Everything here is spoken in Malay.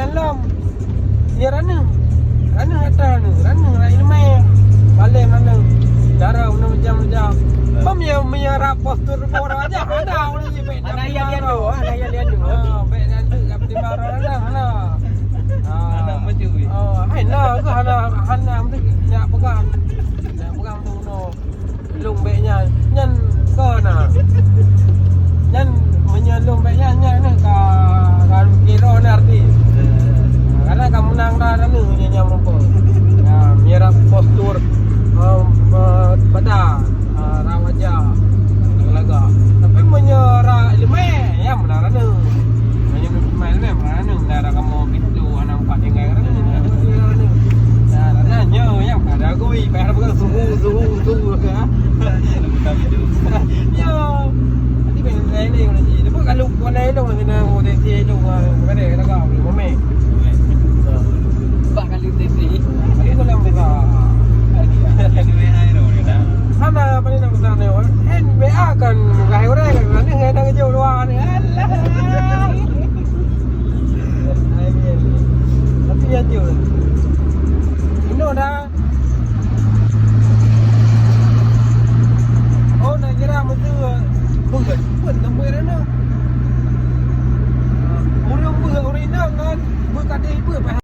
malam. Ya rana hata rana rai mai. Balik mana? Cara macam. Pem ya menyerap postur orang aja ada orang je baik. Anak yang lian tu, Baik nanti kat timara ana. Anak maju. Hai na ke hana mesti nak pegang tu no. Lung baiknya nyan ke na. Nyan menyelung baiknya nyan ka kira ni arti. Karena kamu menang dah nya rupa. Menyerap postur badan rawaja laga. Tapi menyerap ilmu ya benar ada. Main mana darah kamu pintu anak empat yang kaya nanya yang ada gue bayar bukan suhu ke ya nanti pengen saya ni kalau kalau kau naik dong kena OTC dong mana kita kau belum main Bak kali tesi. ini tu yang kita sana apa ni nak sana NBA kan gaya orang kan ni gaya nak jauh luar ni Allah tapi yang jauh ini dah oh nak kira mesti pun tembus dah